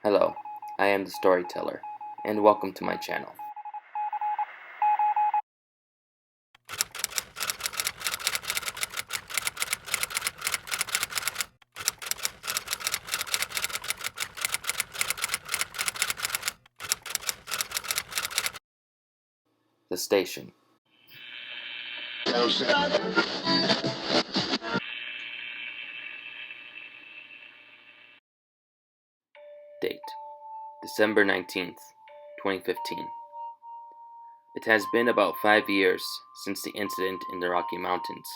Hello, I am the storyteller, and welcome to my channel. The station. Date: December 19th, 2015. It has been about 5 years since the incident in the Rocky Mountains.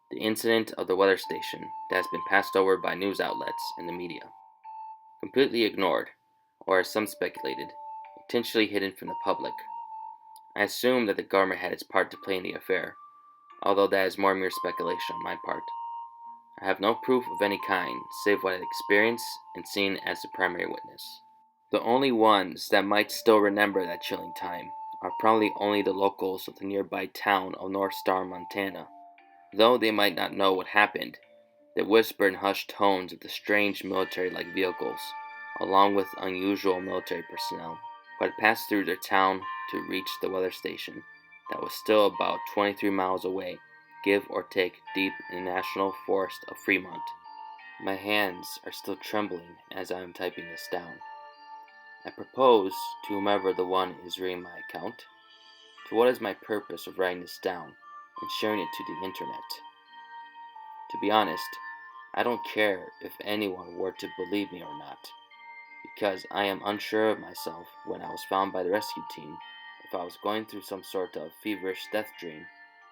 The incident of the weather station that has been passed over by news outlets and the media. Completely ignored, or as some speculated, intentionally hidden from the public. I assume that the government had its part to play in the affair, although that is more mere speculation on my part. I have no proof of any kind, save what I had experienced and seen as the primary witness. The only ones that might still remember that chilling time are probably only the locals of the nearby town of North Star, Montana. Though they might not know what happened, they whisper in hushed tones of the strange military-like vehicles, along with unusual military personnel, who had passed through their town to reach the weather station that was still about 23 miles away, give or take, deep in the National Forest of Fremont. My hands are still trembling as I am typing this down. I propose to whomever the one is reading my account, to what is my purpose of writing this down and sharing it to the internet? To be honest, I don't care if anyone were to believe me or not, because I am unsure of myself when I was found by the rescue team, if I was going through some sort of feverish death dream,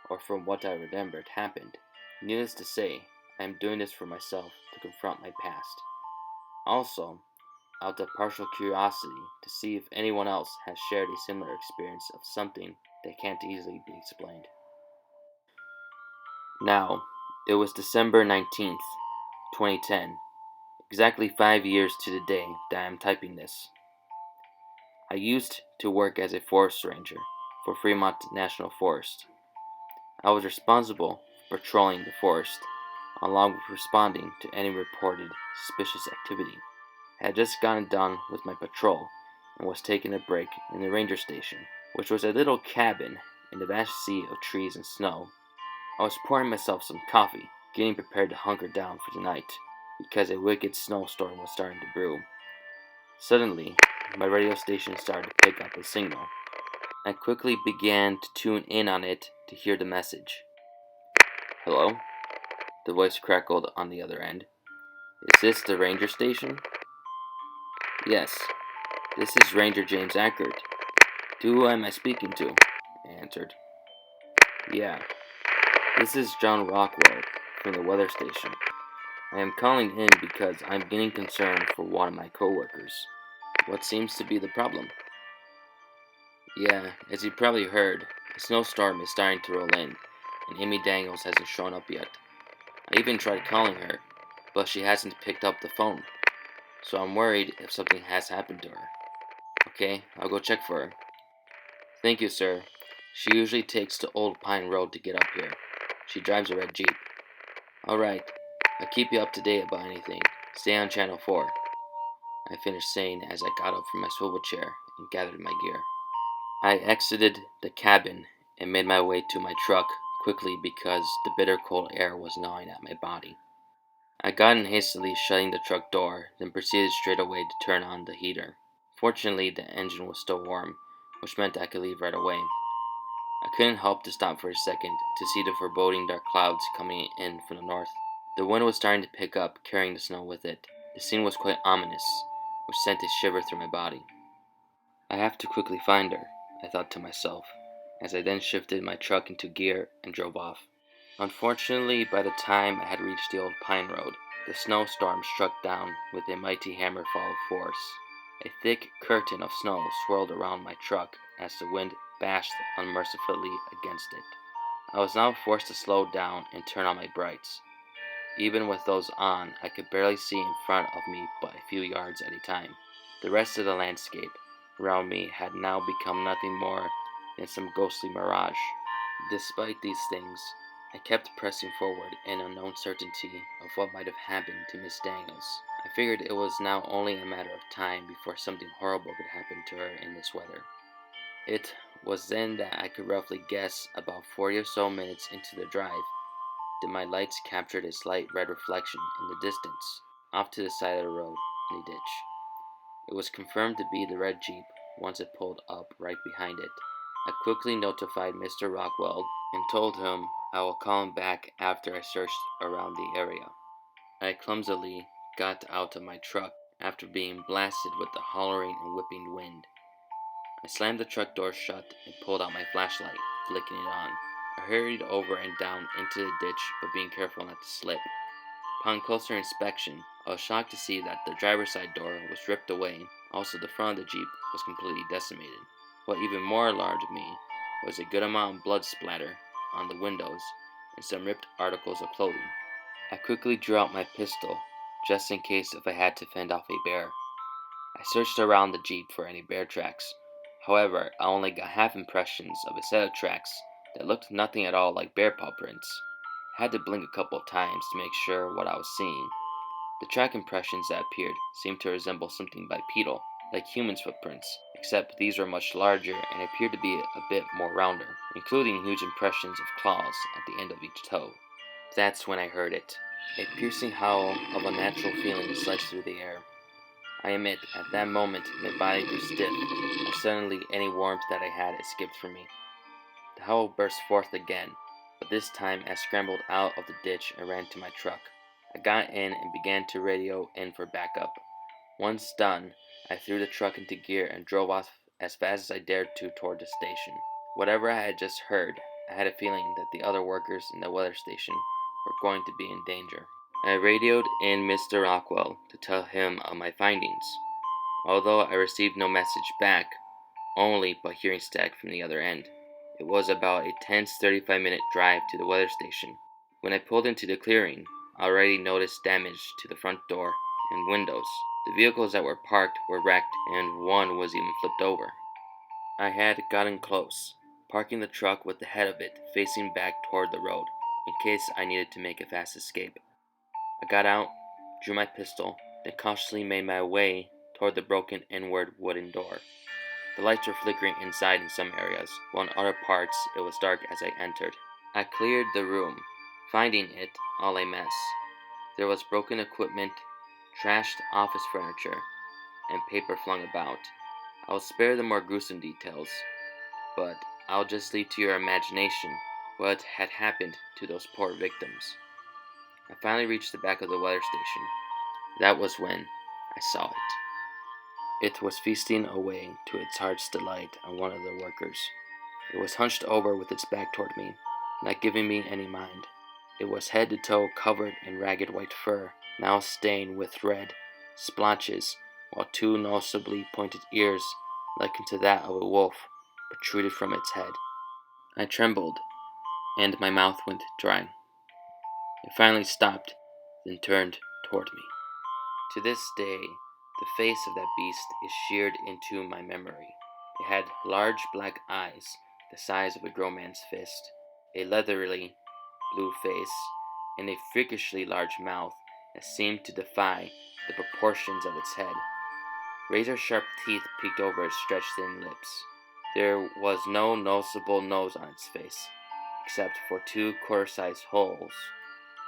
or from what I remembered happened. Needless to say, I am doing this for myself to confront my past. Also, out of partial curiosity to see if anyone else has shared a similar experience of something that can't easily be explained. Now, it was December 19th, 2010, exactly 5 years to the day that I am typing this. I used to work as a forest ranger for Fremont National Forest. I was responsible for patrolling the forest, along with responding to any reported suspicious activity. I had just gotten done with my patrol and was taking a break in the ranger station, which was a little cabin in the vast sea of trees and snow. I was pouring myself some coffee, getting prepared to hunker down for the night, because a wicked snowstorm was starting to brew. Suddenly, my radio station started to pick up a signal. I quickly began to tune in on it to hear the message. "Hello?" The voice crackled on the other end. "Is this the ranger station?" "Yes, this is Ranger James Ackert. Who am I speaking to?" I answered. "Yeah, this is John Rockwell from the weather station. I am calling in because I'm getting concerned for one of my coworkers." "What seems to be the problem?" "Yeah, as you probably heard, a snowstorm is starting to roll in, and Amy Daniels hasn't shown up yet. I even tried calling her, but she hasn't picked up the phone, so I'm worried if something has happened to her." "Okay, I'll go check for her." "Thank you, sir. She usually takes the Old Pine Road to get up here. She drives a red Jeep." "Alright, I'll keep you up to date about anything. Stay on Channel 4. I finished saying as I got up from my swivel chair and gathered my gear. I exited the cabin and made my way to my truck quickly because the bitter cold air was gnawing at my body. I got in hastily, shutting the truck door, then proceeded straight away to turn on the heater. Fortunately, the engine was still warm, which meant I could leave right away. I couldn't help to stop for a second to see the foreboding dark clouds coming in from the north. The wind was starting to pick up, carrying the snow with it. The scene was quite ominous, which sent a shiver through my body. "I have to quickly find her," I thought to myself, as I then shifted my truck into gear and drove off. Unfortunately, by the time I had reached the Old Pine Road, the snowstorm struck down with a mighty hammerfall of force. A thick curtain of snow swirled around my truck as the wind bashed unmercifully against it. I was now forced to slow down and turn on my brights. Even with those on, I could barely see in front of me but a few yards at a time. The rest of the landscape around me had now become nothing more than some ghostly mirage. Despite these things, I kept pressing forward in unknown certainty of what might have happened to Miss Daniels. I figured it was now only a matter of time before something horrible could happen to her in this weather. It was then that I could roughly guess about 40 or so minutes into the drive that my lights captured a slight red reflection in the distance, off to the side of the road, in a ditch. It was confirmed to be the red Jeep once it pulled up right behind it. I quickly notified Mr. Rockwell and told him I will call him back after I searched around the area. I clumsily got out of my truck after being blasted with the hollering and whipping wind. I slammed the truck door shut and pulled out my flashlight, flicking it on. I hurried over and down into the ditch, but being careful not to slip. Upon closer inspection, I was shocked to see that the driver's side door was ripped away. Also, the front of the Jeep was completely decimated. What even more alarmed me was a good amount of blood splatter on the windows and some ripped articles of clothing. I quickly drew out my pistol, just in case if I had to fend off a bear. I searched around the Jeep for any bear tracks. However, I only got half impressions of a set of tracks that looked nothing at all like bear paw prints. I had to blink a couple of times to make sure what I was seeing. The track impressions that appeared seemed to resemble something bipedal, like humans' footprints, except these were much larger and appeared to be a bit more rounder, including huge impressions of claws at the end of each toe. That's when I heard it. A piercing howl of unnatural feeling sliced through the air. I admit, at that moment, my body grew stiff, and suddenly any warmth that I had escaped from me. The howl burst forth again, but this time I scrambled out of the ditch and ran to my truck. I got in and began to radio in for backup. Once done, I threw the truck into gear and drove off as fast as I dared to toward the station. Whatever I had just heard, I had a feeling that the other workers in the weather station were going to be in danger. I radioed in Mr. Rockwell to tell him of my findings, although I received no message back, only but hearing static from the other end. It was about a tense 35-minute drive to the weather station. When I pulled into the clearing, I already noticed damage to the front door and windows. The vehicles that were parked were wrecked, and one was even flipped over. I had gotten close, parking the truck with the head of it facing back toward the road, in case I needed to make a fast escape. I got out, drew my pistol, then cautiously made my way toward the broken inward wooden door. The lights were flickering inside in some areas, while in other parts it was dark as I entered. I cleared the room, finding it all a mess. There was broken equipment, trashed office furniture, and paper flung about. I'll spare the more gruesome details, but I'll just leave to your imagination what had happened to those poor victims. I finally reached the back of the weather station. That was when I saw it. It was feasting away to its heart's delight on one of the workers. It was hunched over with its back toward me, not giving me any mind. It was head to toe covered in ragged white fur, now stained with red splotches, while two noticeably pointed ears, likened to that of a wolf, protruded from its head. I trembled, and my mouth went dry. It finally stopped, then turned toward me. To this day, the face of that beast is seared into my memory. It had large black eyes, the size of a grown man's fist, a leathery blue face, and a freakishly large mouth that seemed to defy the proportions of its head. Razor-sharp teeth peeked over its stretched thin lips. There was no noticeable nose on its face, except for two quarter-sized holes,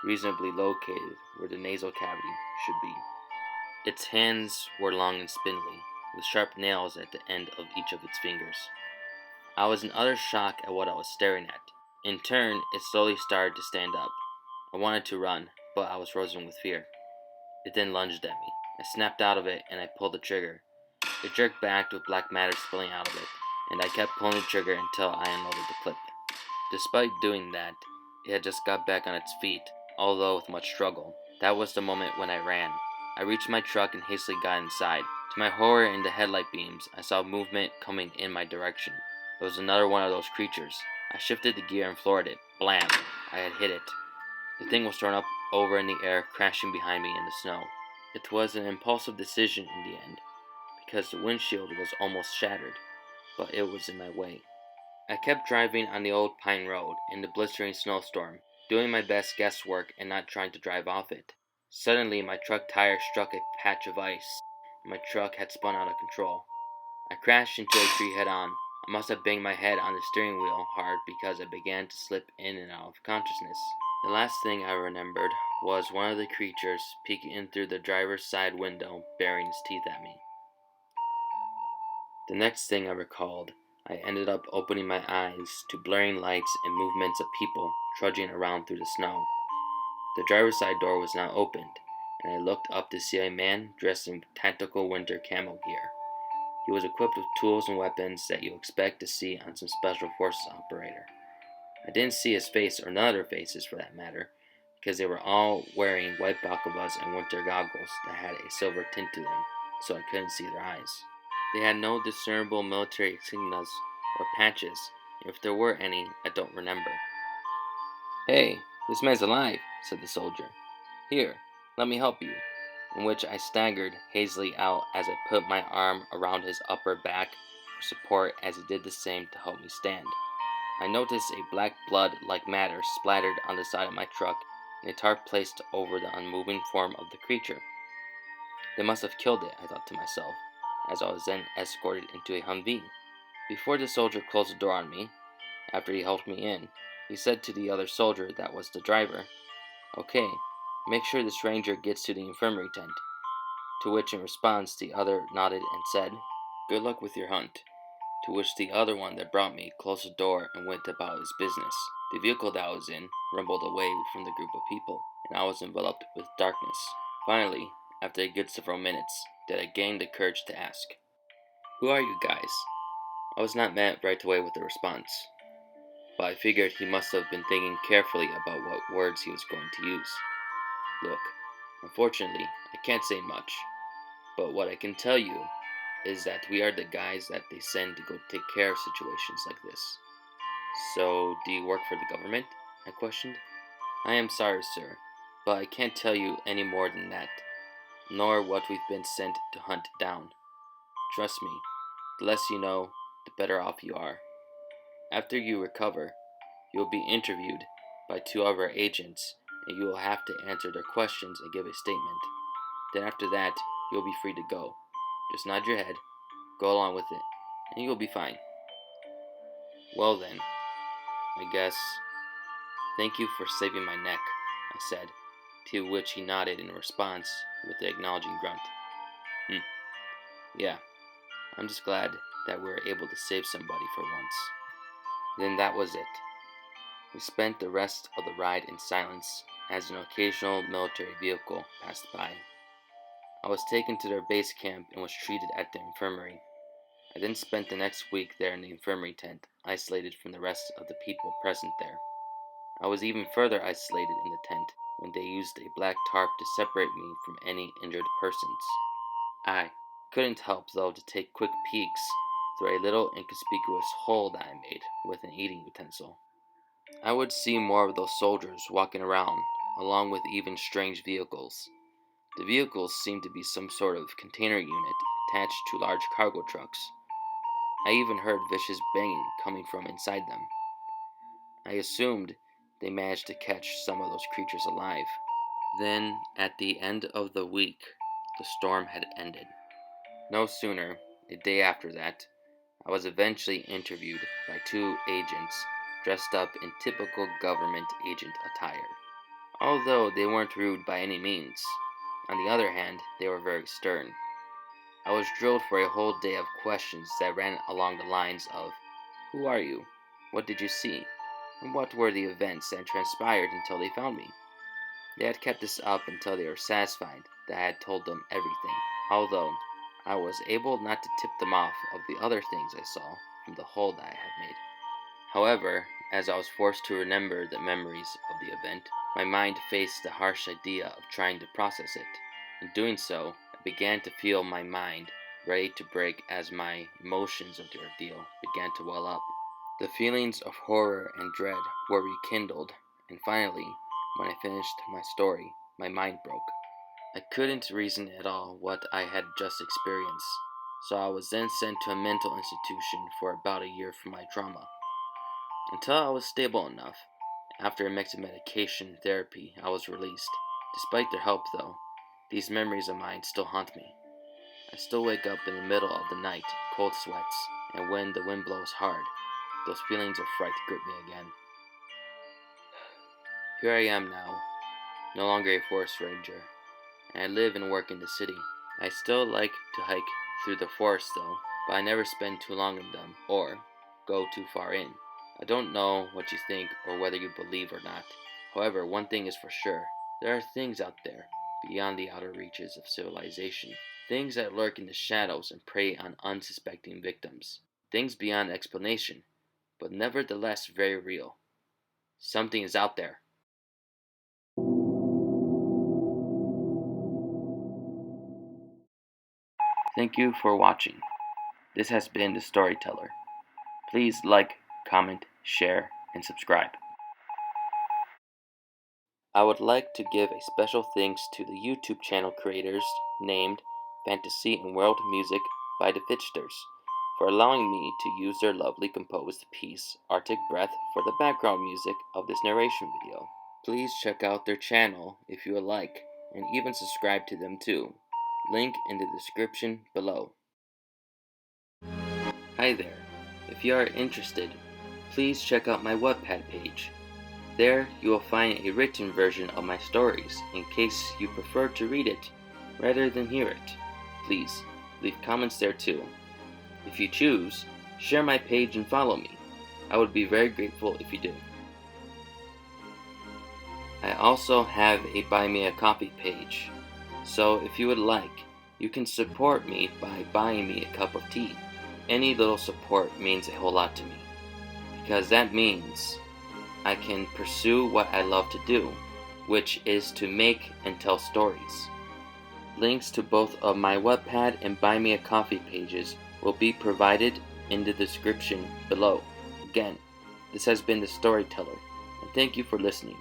reasonably located where the nasal cavity should be. Its hands were long and spindly, with sharp nails at the end of each of its fingers. I was in utter shock at what I was staring at. In turn, it slowly started to stand up. I wanted to run, but I was frozen with fear. It then lunged at me. I snapped out of it and I pulled the trigger. It jerked back with black matter spilling out of it, and I kept pulling the trigger until I unloaded the clip. Despite doing that, it had just got back on its feet, although with much struggle. That was the moment when I ran. I reached my truck and hastily got inside. To my horror, in the headlight beams, I saw movement coming in my direction. It was another one of those creatures. I shifted the gear and floored it. Blam! I had hit it. The thing was thrown up over in the air, crashing behind me in the snow. It was an impulsive decision in the end, because the windshield was almost shattered, but it was in my way. I kept driving on the old pine road in the blistering snowstorm, doing my best guesswork and not trying to drive off it. Suddenly, my truck tire struck a patch of ice. My truck had spun out of control. I crashed into a tree head on. I must have banged my head on the steering wheel hard because I began to slip in and out of consciousness. The last thing I remembered was one of the creatures peeking in through the driver's side window, baring his teeth at me. The next thing I recalled, I ended up opening my eyes to blaring lights and movements of people trudging around through the snow. The driver's side door was now opened, and I looked up to see a man dressed in tactical winter camo gear. He was equipped with tools and weapons that you expect to see on some special forces operator. I didn't see his face, or none of their faces for that matter, because they were all wearing white balaclavas and winter goggles that had a silver tint to them, so I couldn't see their eyes. They had no discernible military insignias or patches, and if there were any, I don't remember. "Hey, this man's alive," said the soldier. "Here, let me help you," in which I staggered hazily out as I put my arm around his upper back for support as he did the same to help me stand. I noticed a black blood-like matter splattered on the side of my truck and a tarp placed over the unmoving form of the creature. They must have killed it, I thought to myself, as I was then escorted into a Humvee. Before the soldier closed the door on me, after he helped me in, he said to the other soldier that was the driver, "Okay, make sure this ranger gets to the infirmary tent." To which in response the other nodded and said, "Good luck with your hunt." To which the other one that brought me closed the door and went about his business. The vehicle that I was in rumbled away from the group of people, and I was enveloped with darkness. Finally, after a good several minutes, did I gain the courage to ask, "Who are you guys?" I was not met right away with a response, but I figured he must have been thinking carefully about what words he was going to use. Look, unfortunately, I can't say much, but what I can tell you is that we are the guys that they send to go take care of situations like this. "So, do you work for the government?" I questioned. "I am sorry, sir, but I can't tell you any more than that, nor what we've been sent to hunt down. Trust me, the less you know, the better off you are. After you recover, you'll be interviewed by two of our agents, and you will have to answer their questions and give a statement. Then after that, you'll be free to go. Just nod your head, go along with it, and you'll be fine." "Well then, I guess. Thank you for saving my neck," I said, to which he nodded in response with an acknowledging grunt. Yeah, I'm just glad that we were able to save somebody for once." Then that was it. We spent the rest of the ride in silence as an occasional military vehicle passed by. I was taken to their base camp and was treated at the infirmary. I then spent the next week there in the infirmary tent, isolated from the rest of the people present there. I was even further isolated in the tent when they used a black tarp to separate me from any injured persons. I couldn't help, though, to take quick peeks through a little inconspicuous hole that I made with an eating utensil. I would see more of those soldiers walking around, along with even strange vehicles. The vehicles seemed to be some sort of container unit attached to large cargo trucks. I even heard vicious banging coming from inside them. I assumed they managed to catch some of those creatures alive. Then, at the end of the week, the storm had ended. No sooner, a day after that, I was eventually interviewed by two agents dressed up in typical government agent attire. Although they weren't rude by any means. On the other hand, they were very stern. I was drilled for a whole day of questions that ran along the lines of, "Who are you? What did you see? And what were the events that transpired until they found me?" They had kept this up until they were satisfied that I had told them everything, although I was able not to tip them off of the other things I saw from the hole that I had made. However, as I was forced to remember the memories of the event, my mind faced the harsh idea of trying to process it. In doing so, I began to feel my mind ready to break as my emotions of the ordeal began to well up. The feelings of horror and dread were rekindled, and finally, when I finished my story, my mind broke. I couldn't reason at all what I had just experienced, so I was then sent to a mental institution for about a year for my trauma. Until I was stable enough, after a mix of medication and therapy, I was released. Despite their help, though, these memories of mine still haunt me. I still wake up in the middle of the night, cold sweats, and when the wind blows hard, those feelings of fright grip me again. Here I am now, no longer a forest ranger, and I live and work in the city. I still like to hike through the forest though, but I never spend too long in them, or go too far in. I don't know what you think or whether you believe or not. However, one thing is for sure, there are things out there, beyond the outer reaches of civilization. Things that lurk in the shadows and prey on unsuspecting victims. Things beyond explanation, but nevertheless very real. Something is out there. Thank you for watching. This has been The Storyteller. Please like, comment, share, and subscribe. I would like to give a special thanks to the YouTube channel creators named Fantasy and World Music by the Fidgeters for allowing me to use their lovely composed piece, Arctic Breath, for the background music of this narration video. Please check out their channel if you would like, and even subscribe to them too. Link in the description below. Hi there. If you are interested, please check out my Wattpad page. There you will find a written version of my stories in case you prefer to read it rather than hear it. Please leave comments there too. If you choose, share my page and follow me. I would be very grateful if you do. I also have a Buy Me a Coffee page, so if you would like, you can support me by buying me a cup of tea. Any little support means a whole lot to me, because that means I can pursue what I love to do, which is to make and tell stories. Links to both of my Wattpad and Buy Me a Coffee pages will be provided in the description below. Again, this has been The Storyteller, and thank you for listening.